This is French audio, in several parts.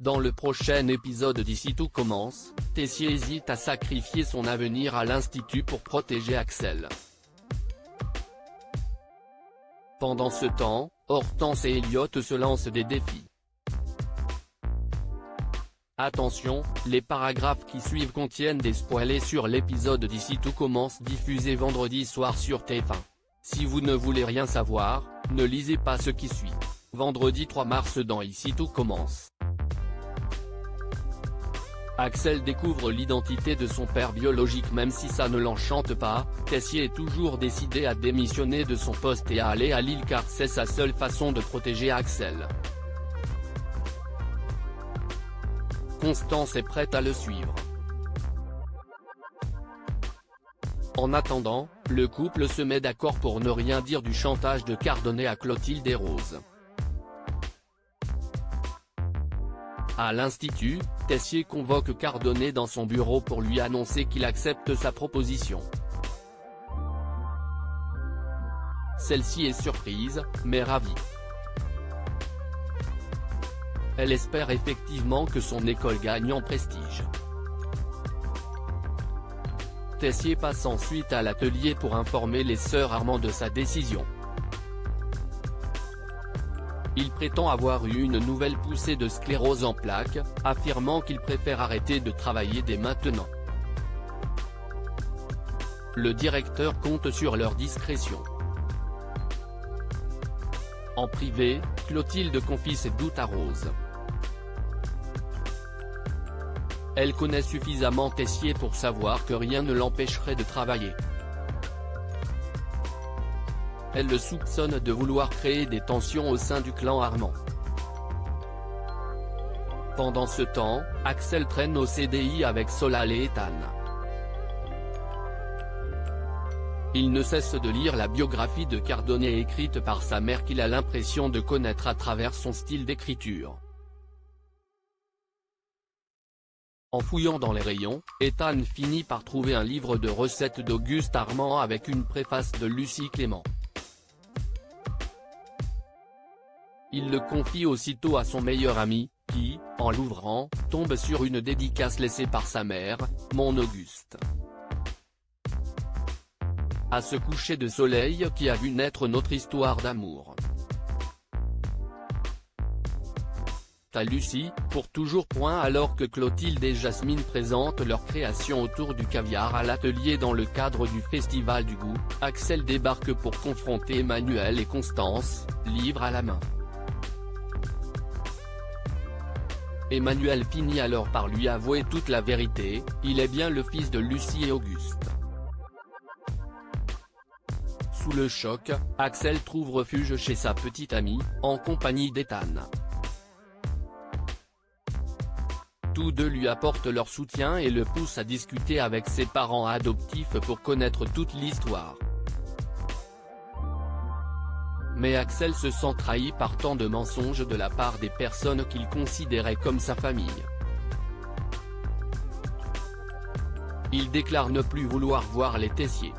Dans le prochain épisode d'Ici tout commence, Tessier hésite à sacrifier son avenir à l'Institut pour protéger Axel. Pendant ce temps, Hortense et Elliot se lancent des défis. Attention, les paragraphes qui suivent contiennent des spoilers sur l'épisode d'Ici tout commence diffusé vendredi soir sur TF1. Si vous ne voulez rien savoir, ne lisez pas ce qui suit. Vendredi 3 mars dans Ici tout commence. Axel découvre l'identité de son père biologique même si ça ne l'enchante pas, Tessier est toujours décidé à démissionner de son poste et à aller à Lille car c'est sa seule façon de protéger Axel. Constance est prête à le suivre. En attendant, le couple se met d'accord pour ne rien dire du chantage de Cardonnet à Clotilde et Rose. À l'Institut, Tessier convoque Cardonnet dans son bureau pour lui annoncer qu'il accepte sa proposition. Celle-ci est surprise, mais ravie. Elle espère effectivement que son école gagne en prestige. Tessier passe ensuite à l'atelier pour informer les sœurs Armand de sa décision. Il prétend avoir eu une nouvelle poussée de sclérose en plaques, affirmant qu'il préfère arrêter de travailler dès maintenant. Le directeur compte sur leur discrétion. En privé, Clotilde confie ses doutes à Rose. Elle connaît suffisamment Tessier pour savoir que rien ne l'empêcherait de travailler. Elle le soupçonne de vouloir créer des tensions au sein du clan Armand. Pendant ce temps, Axel traîne au CDI avec Solal et Ethan. Il ne cesse de lire la biographie de Cardonnet écrite par sa mère qu'il a l'impression de connaître à travers son style d'écriture. En fouillant dans les rayons, Ethan finit par trouver un livre de recettes d'Auguste Armand avec une préface de Lucie Clément. Il le confie aussitôt à son meilleur ami, qui, en l'ouvrant, tombe sur une dédicace laissée par sa mère, mon Auguste. À ce coucher de soleil qui a vu naître notre histoire d'amour. À Lucie, pour toujours. Alors que Clotilde et Jasmine présentent leur création autour du caviar à l'atelier dans le cadre du Festival du Goût, Axel débarque pour confronter Emmanuel et Constance, livre à la main. Emmanuel finit alors par lui avouer toute la vérité, il est bien le fils de Lucie et Auguste. Sous le choc, Axel trouve refuge chez sa petite amie, en compagnie d'Ethan. Tous deux lui apportent leur soutien et le poussent à discuter avec ses parents adoptifs pour connaître toute l'histoire. Mais Axel se sent trahi par tant de mensonges de la part des personnes qu'il considérait comme sa famille. Il déclare ne plus vouloir voir les Tessier.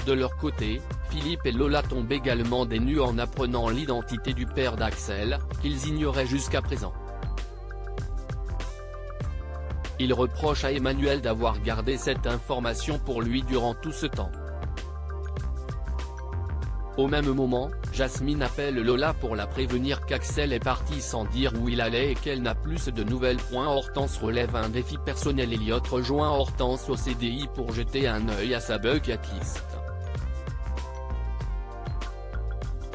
De leur côté, Philippe et Lola tombent également des nues en apprenant l'identité du père d'Axel, qu'ils ignoraient jusqu'à présent. Ils reprochent à Emmanuel d'avoir gardé cette information pour lui durant tout ce temps. Au même moment, Jasmine appelle Lola pour la prévenir qu'Axel est parti sans dire où il allait et qu'elle n'a plus de nouvelles. Hortense relève un défi personnel. Elliot rejoint Hortense au CDI pour jeter un œil à sa bucket list.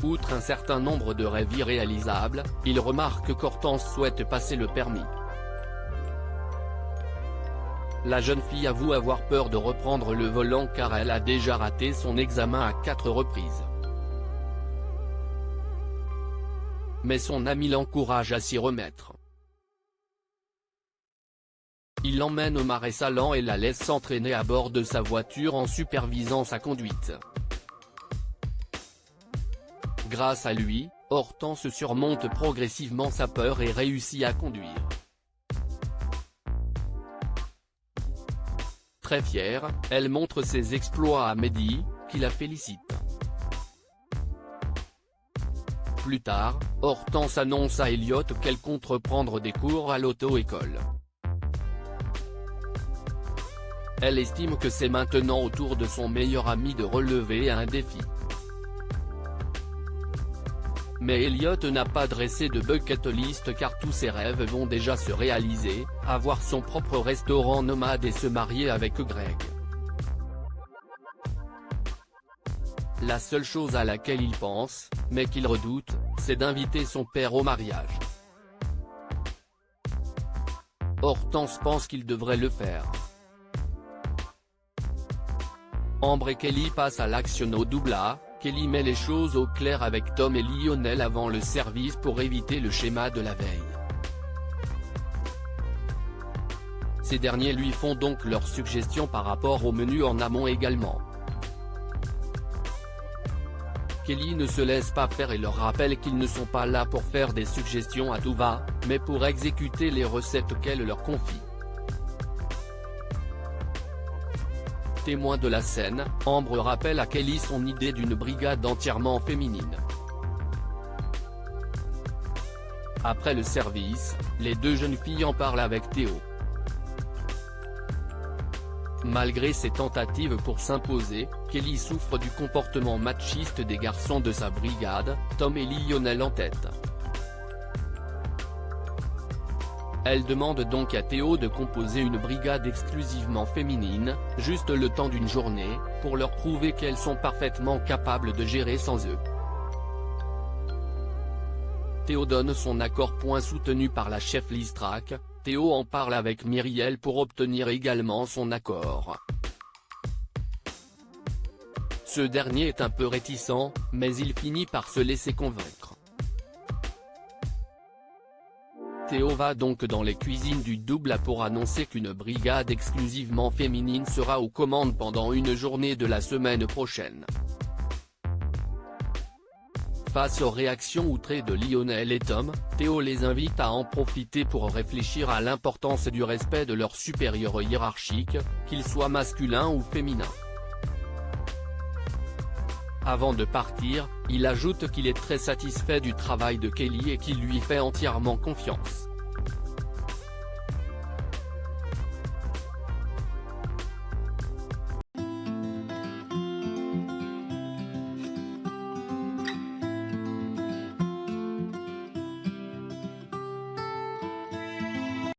Outre un certain nombre de rêves irréalisables, il remarque qu'Hortense souhaite passer le permis. La jeune fille avoue avoir peur de reprendre le volant car elle a déjà raté son examen à 4 reprises. Mais son ami l'encourage à s'y remettre. Il l'emmène au marais salant et la laisse s'entraîner à bord de sa voiture en supervisant sa conduite. Grâce à lui, Hortense surmonte progressivement sa peur et réussit à conduire. Très fière, elle montre ses exploits à Mehdi, qui la félicite. Plus tard, Hortense annonce à Elliot qu'elle compte reprendre des cours à l'auto-école. Elle estime que c'est maintenant au tour de son meilleur ami de relever un défi. Mais Elliot n'a pas dressé de bucket list car tous ses rêves vont déjà se réaliser, avoir son propre restaurant nomade et se marier avec Greg. La seule chose à laquelle il pense, mais qu'il redoute, c'est d'inviter son père au mariage. Hortense pense qu'il devrait le faire. Ambre et Kelly passent à l'action au double A. Kelly met les choses au clair avec Tom et Lionel avant le service pour éviter le schéma de la veille. Ces derniers lui font donc leurs suggestions par rapport au menu en amont également. Kelly ne se laisse pas faire et leur rappelle qu'ils ne sont pas là pour faire des suggestions à tout va, mais pour exécuter les recettes qu'elle leur confie. Témoin de la scène, Ambre rappelle à Kelly son idée d'une brigade entièrement féminine. Après le service, les deux jeunes filles en parlent avec Théo. Malgré ses tentatives pour s'imposer, Kelly souffre du comportement machiste des garçons de sa brigade, Tom et Lionel en tête. Elle demande donc à Théo de composer une brigade exclusivement féminine, juste le temps d'une journée, pour leur prouver qu'elles sont parfaitement capables de gérer sans eux. Théo donne son accord. Soutenu par la chef Listrac, Théo en parle avec Myriel pour obtenir également son accord. Ce dernier est un peu réticent, mais il finit par se laisser convaincre. Théo va donc dans les cuisines du double A pour annoncer qu'une brigade exclusivement féminine sera aux commandes pendant une journée de la semaine prochaine. Face aux réactions outrées de Lionel et Tom, Théo les invite à en profiter pour réfléchir à l'importance du respect de leurs supérieurs hiérarchiques, qu'ils soient masculins ou féminins. Avant de partir, il ajoute qu'il est très satisfait du travail de Kelly et qu'il lui fait entièrement confiance.